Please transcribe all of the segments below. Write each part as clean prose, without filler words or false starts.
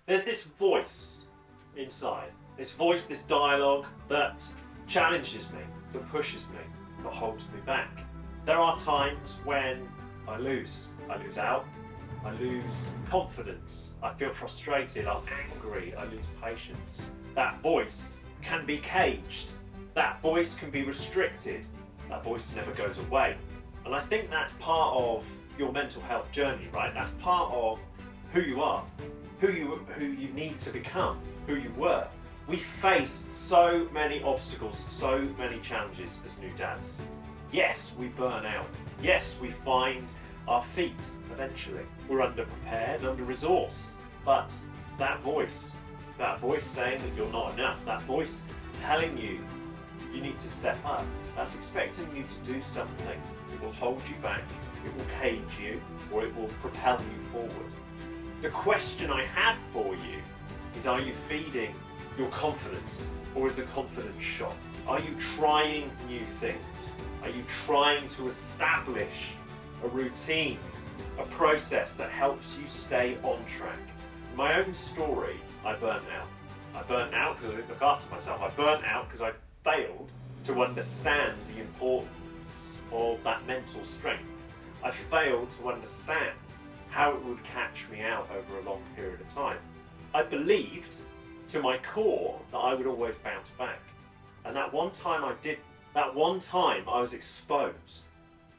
There's this voice inside, this voice, this dialogue that challenges me, that pushes me, that holds me back. There are times when I lose out, I lose confidence, I feel frustrated, I'm angry, I lose patience. That voice can be caged, that voice can be restricted, that voice never goes away. And I think that's part of your mental health journey, right? That's part of who you are, who you need to become, who you were. We face so many obstacles, so many challenges as new dads. Yes, we burn out. Yes, we find our feet eventually. We're underprepared, under-resourced. But that voice saying that you're not enough, that voice telling you you need to step up, that's expecting you to do something. It will hold you back, it will cage you, or it will propel you forward. The question I have for you is, are you feeding your confidence, or is the confidence shot? Are you trying new things? Are you trying to establish a routine, a process that helps you stay on track? In my own story, I burnt out. I burnt out because I didn't look after myself. I burnt out because I failed to understand the importance of that mental strength. I failed to understand how it would catch me out over a long period of time. I believed to my core that I would always bounce back. And that one time I did, that one time I was exposed.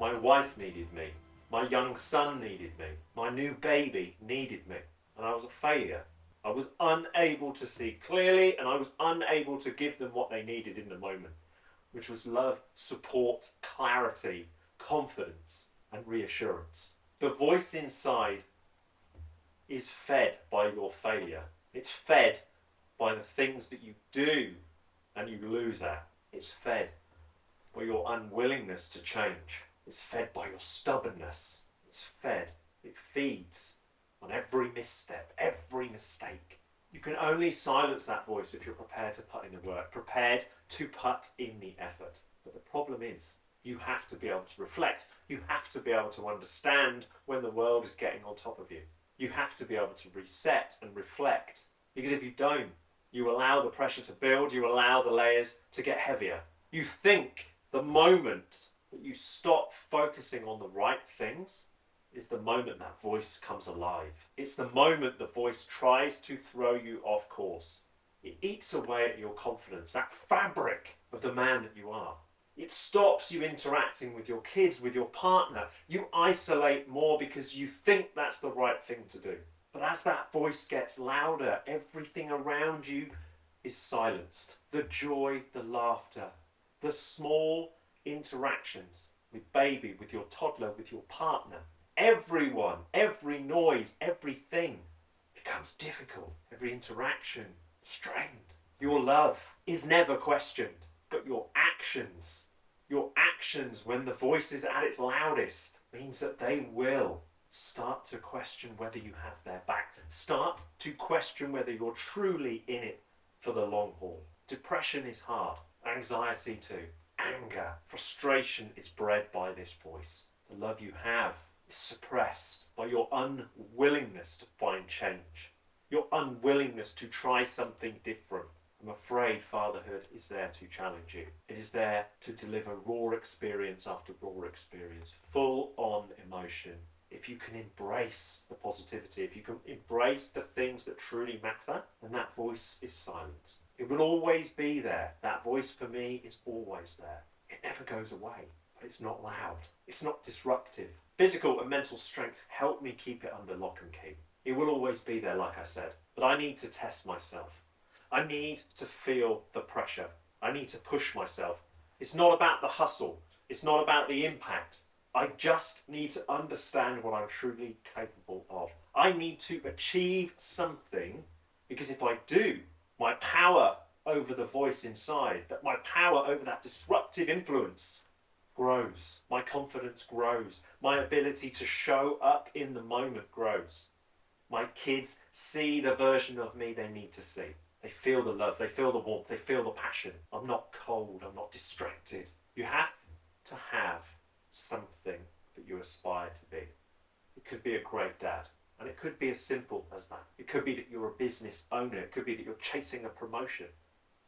My wife needed me, my young son needed me, my new baby needed me, and I was a failure. I was unable to see clearly, and I was unable to give them what they needed in the moment, which was love, support, clarity, confidence, and reassurance. The voice inside is fed by your failure. It's fed by the things that you do and you lose at. It's fed by your unwillingness to change. It's fed by your stubbornness. It feeds on every misstep, every mistake. You can only silence that voice if you're prepared to put in the work, prepared to put in the effort. But the problem is, you have to be able to reflect. You have to be able to understand when the world is getting on top of you. You have to be able to reset and reflect. Because if you don't, you allow the pressure to build, you allow the layers to get heavier. You think the moment that you stop focusing on the right things is the moment that voice comes alive. It's the moment the voice tries to throw you off course. It eats away at your confidence, that fabric of the man that you are. It stops you interacting with your kids, with your partner. You isolate more because you think that's the right thing to do. But as that voice gets louder, everything around you is silenced. The joy, the laughter, the small interactions with baby, with your toddler, with your partner. Everyone, every noise, everything becomes difficult. Every interaction, strained. Your love is never questioned, but your actions when the voice is at its loudest, means that they will start to question whether you have their back. Start to question whether you're truly in it for the long haul. Depression is hard. Anxiety too. Anger, frustration is bred by this voice. The love you have is suppressed by your unwillingness to find change. Your unwillingness to try something different. I'm afraid fatherhood is there to challenge you. It is there to deliver raw experience after raw experience, full on emotion. If you can embrace the positivity, if you can embrace the things that truly matter, then that voice is silenced. It will always be there. That voice for me is always there. It never goes away, but it's not loud. It's not disruptive. Physical and mental strength help me keep it under lock and key. It will always be there, like I said, but I need to test myself. I need to feel the pressure. I need to push myself. It's not about the hustle. It's not about the impact. I just need to understand what I'm truly capable of. I need to achieve something, because if I do, my power over the voice inside, that my power over that disruptive influence grows. My confidence grows. My ability to show up in the moment grows. My kids see the version of me they need to see. They feel the love, they feel the warmth, they feel the passion. I'm not cold, I'm not distracted. You have to have something that you aspire to be. It could be a great dad. And it could be as simple as that. It could be that you're a business owner. It could be that you're chasing a promotion.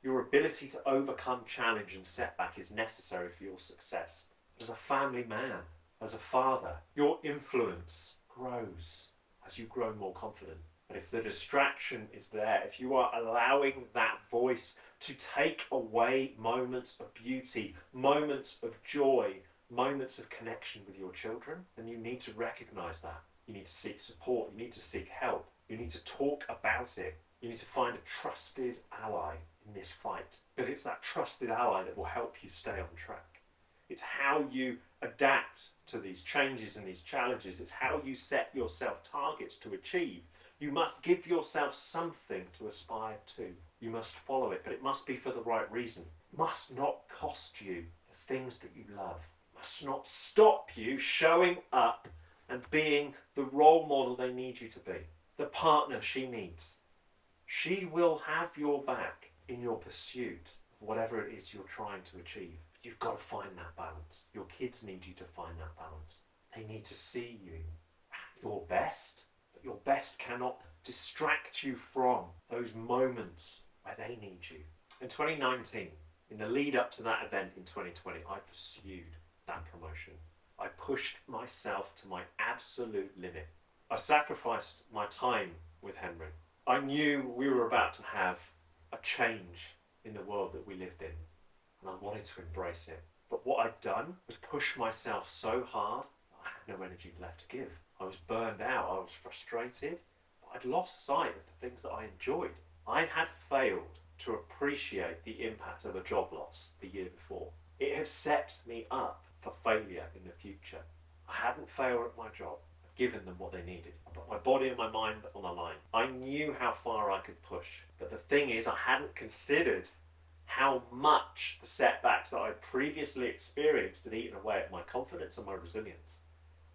Your ability to overcome challenge and setback is necessary for your success. As a family man, as a father, your influence grows as you grow more confident. But if the distraction is there, if you are allowing that voice to take away moments of beauty, moments of joy, moments of connection with your children, then you need to recognize that. You need to seek support. You need to seek help. You need to talk about it. You need to find a trusted ally in this fight. But it's that trusted ally that will help you stay on track. It's how you adapt to these changes and these challenges. It's how you set yourself targets to achieve. You must give yourself something to aspire to. You must follow it, but it must be for the right reason. It must not cost you the things that you love. It must not stop you showing up and being the role model they need you to be. The partner she needs. She will have your back in your pursuit of whatever it is you're trying to achieve. You've got to find that balance. Your kids need you to find that balance. They need to see you at your best, but your best cannot distract you from those moments where they need you. In 2019, in the lead up to that event in 2020, I pursued that promotion. I pushed myself to my absolute limit. I sacrificed my time with Henry. I knew we were about to have a change in the world that we lived in, and I wanted to embrace it. But what I'd done was push myself so hard that I had no energy left to give. I was burned out, I was frustrated, but I'd lost sight of the things that I enjoyed. I had failed to appreciate the impact of a job loss the year before. It had set me up for failure in the future. I hadn't failed at my job. I'd given them what they needed. I put my body and my mind on the line. I knew how far I could push. But the thing is, I hadn't considered how much the setbacks that I'd previously experienced had eaten away at my confidence and my resilience.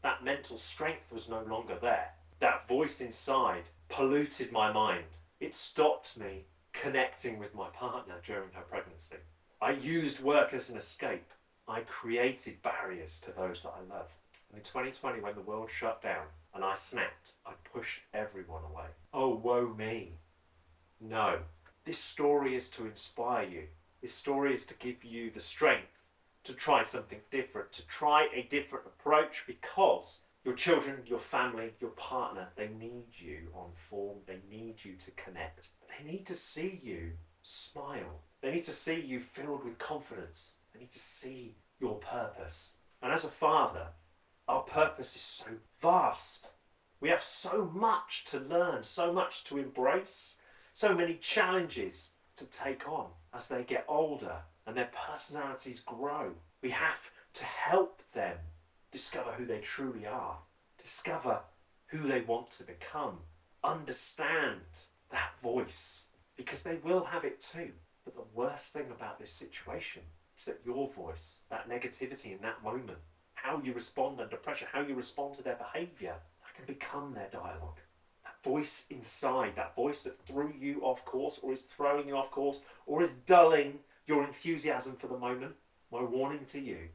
That mental strength was no longer there. That voice inside polluted my mind. It stopped me connecting with my partner during her pregnancy. I used work as an escape. I created barriers to those that I love. And in 2020, when the world shut down and I snapped, I pushed everyone away. Oh, woe me. No. This story is to inspire you. This story is to give you the strength to try something different, to try a different approach, because your children, your family, your partner, they need you on form. They need you to connect. They need to see you smile. They need to see you filled with confidence. They need to see your purpose. And as a father, our purpose is so vast. We have so much to learn, so much to embrace, so many challenges to take on as they get older and their personalities grow. We have to help them discover who they truly are, discover who they want to become, understand that voice, because they will have it too. But the worst thing about this situation is that your voice, that negativity in that moment, how you respond under pressure, how you respond to their behaviour, that can become their dialogue. That voice inside, that voice that threw you off course or is throwing you off course or is dulling your enthusiasm for the moment, my warning to you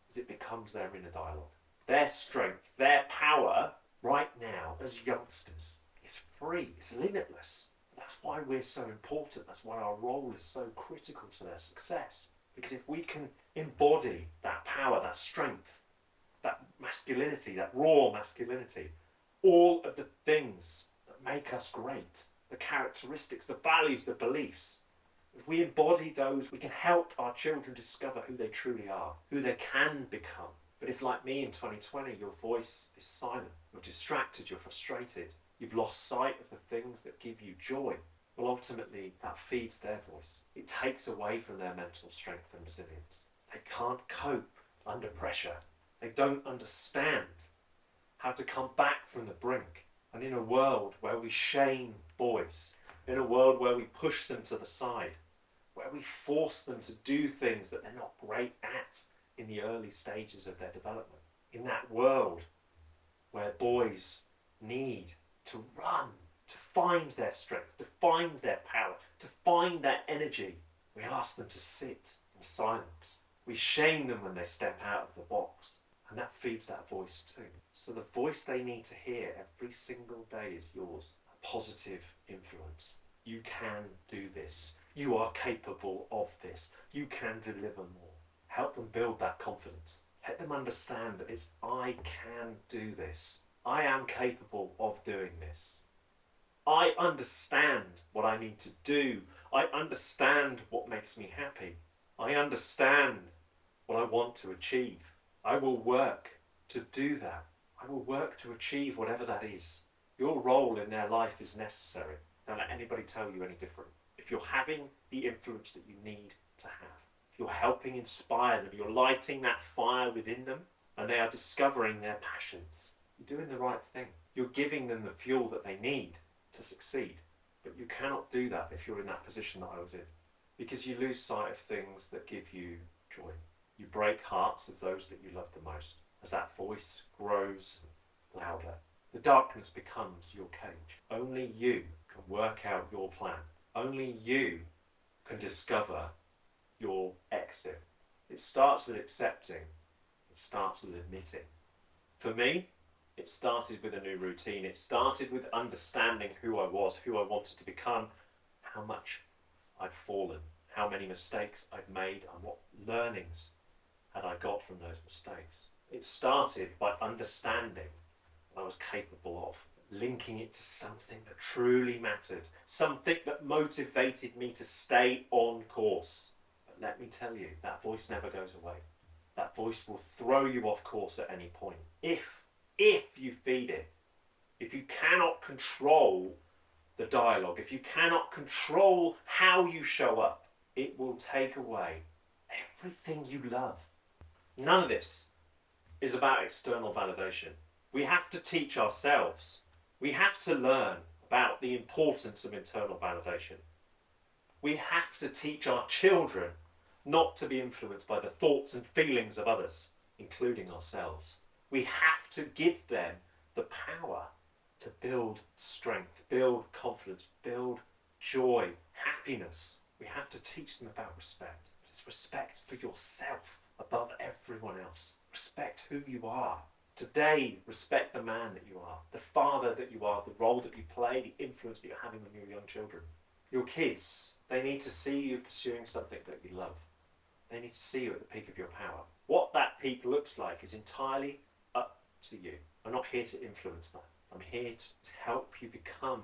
is it becomes their inner dialogue. Their strength, their power right now as youngsters is free, it's limitless. That's why we're so important. That's why our role is so critical to their success. Because if we can embody that power, that strength, that masculinity, that raw masculinity, all of the things that make us great, the characteristics, the values, the beliefs, if we embody those, we can help our children discover who they truly are, who they can become. But if, like me in 2020, your voice is silent, you're distracted, you're frustrated, you've lost sight of the things that give you joy, well, ultimately, that feeds their voice. It takes away from their mental strength and resilience. They can't cope under pressure. They don't understand how to come back from the brink. And in a world where we shame boys, in a world where we push them to the side, where we force them to do things that they're not great at in the early stages of their development, in that world where boys need to run, to find their strength, to find their power, to find their energy, we ask them to sit in silence. We shame them when they step out of the box. And that feeds that voice too. So the voice they need to hear every single day is yours. A positive influence. You can do this. You are capable of this. You can deliver more. Help them build that confidence. Let them understand that it's, I can do this. I am capable of doing this. I understand what I need to do. I understand what makes me happy. I understand what I want to achieve. I will work to do that. I will work to achieve whatever that is. Your role in their life is necessary. Don't let anybody tell you any different. If you're having the influence that you need to have, if you're helping inspire them, you're lighting that fire within them, and they are discovering their passions, you're doing the right thing. You're giving them the fuel that they need to succeed. But you cannot do that if you're in that position that I was in, because you lose sight of things that give you joy. You break hearts of those that you love the most. As that voice grows louder, the darkness becomes your cage. Only you can work out your plan. Only you can discover your exit. It starts with accepting. It starts with admitting. For me, it started with a new routine. It started with understanding who I was, who I wanted to become, how much I'd fallen, how many mistakes I'd made, and what learnings had I got from those mistakes. It started by understanding what I was capable of, linking it to something that truly mattered, something that motivated me to stay on course. But let me tell you, that voice never goes away. That voice will throw you off course at any point. If you feed it, if you cannot control the dialogue, if you cannot control how you show up, it will take away everything you love. None of this is about external validation. We have to teach ourselves. We have to learn about the importance of internal validation. We have to teach our children not to be influenced by the thoughts and feelings of others, including ourselves. We have to give them the power to build strength, build confidence, build joy, happiness. We have to teach them about respect. It's respect for yourself above everyone else. Respect who you are. Today, respect the man that you are, the father that you are, the role that you play, the influence that you're having on your young children. Your kids, they need to see you pursuing something that you love. They need to see you at the peak of your power. What that peak looks like is entirely up to you. I'm not here to influence that. I'm here to help you become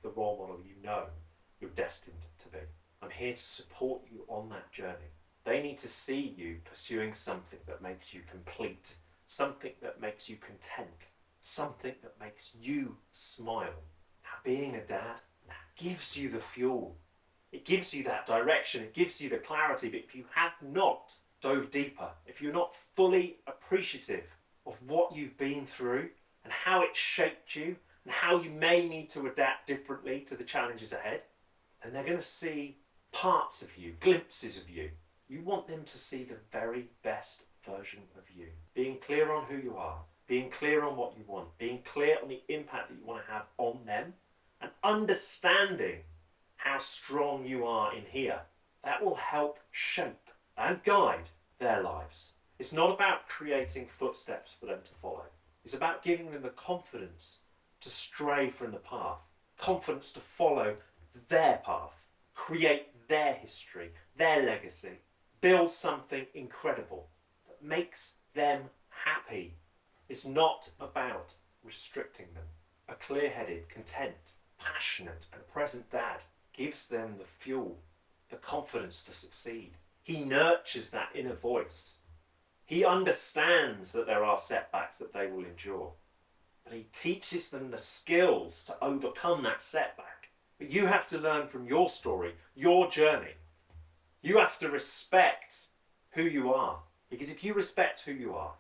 the role model you know you're destined to be. I'm here to support you on that journey. They need to see you pursuing something that makes you complete, something that makes you content, something that makes you smile. Now, being a dad, that gives you the fuel. It gives you that direction, it gives you the clarity, but if you have not dove deeper, if you're not fully appreciative of what you've been through and how it shaped you and how you may need to adapt differently to the challenges ahead, then they're going to see parts of you, glimpses of you. You want them to see the very best version of you. Being clear on who you are, being clear on what you want, being clear on the impact that you want to have on them, and understanding how strong you are in here. That will help shape and guide their lives. It's not about creating footsteps for them to follow. It's about giving them the confidence to stray from the path, confidence to follow their path, create their history, their legacy, build something incredible that makes them happy. It's not about restricting them. A clear-headed, content, passionate and present dad gives them the fuel, the confidence to succeed. He nurtures that inner voice. He understands that there are setbacks that they will endure, but he teaches them the skills to overcome that setback. But you have to learn from your story, your journey. You have to respect who you are, because if you respect who you are,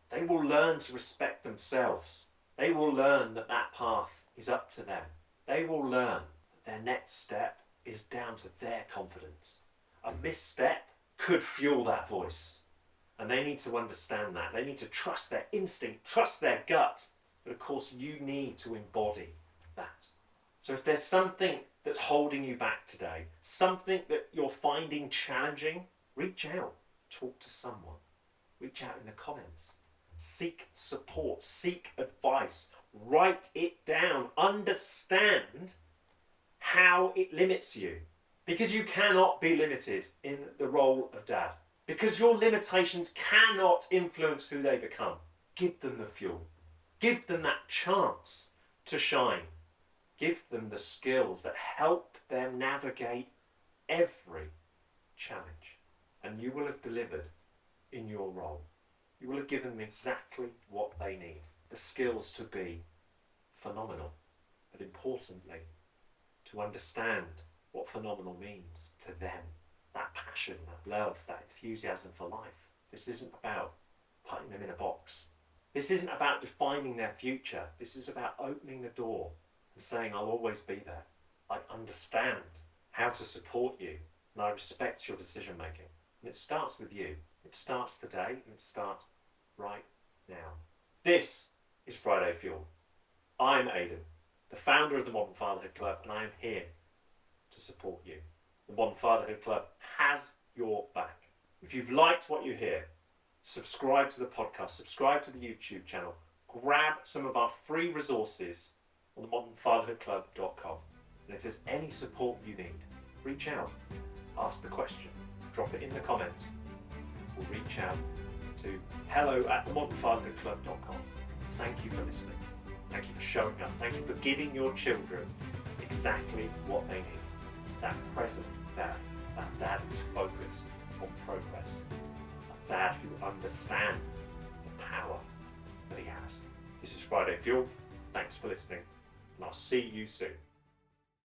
they will learn to respect themselves. They will learn that that path is up to them. They will learn that their next step is down to their confidence. A misstep could fuel that voice. And they need to understand that. They need to trust their instinct, trust their gut. But of course, you need to embody that. So if there's something that's holding you back today, something that you're finding challenging, reach out, talk to someone. Reach out in the comments. seek support, seek advice, write it down, understand how it limits you. Because you cannot be limited in the role of dad. Because your limitations cannot influence who they become. Give them the fuel. Give them that chance to shine. Give them the skills that help them navigate every challenge. And you will have delivered in your role. You will have given them exactly what they need. The skills to be phenomenal. But importantly, to understand what phenomenal means to them. That passion, that love, that enthusiasm for life. This isn't about putting them in a box. This isn't about defining their future. This is about opening the door and saying, I'll always be there. I understand how to support you and I respect your decision making. And it starts with you. It starts today and it starts right now. This is Friday Fuel. I'm Aidan, the founder of the Modern Fatherhood Club, and I am here to support you. The Modern Fatherhood Club has your back. If you've liked what you hear, subscribe to the podcast, subscribe to the YouTube channel, grab some of our free resources on themodernfatherhoodclub.com. And if there's any support you need, reach out, ask the question, drop it in the comments. We'll reach out to hello@themodernfatherhoodclub.com. Thank you for listening. Thank you for showing up. Thank you for giving your children exactly what they need. That present dad, that dad who's focused on progress, a dad who understands the power that he has. This is Friday Fuel. Thanks for listening, and I'll see you soon.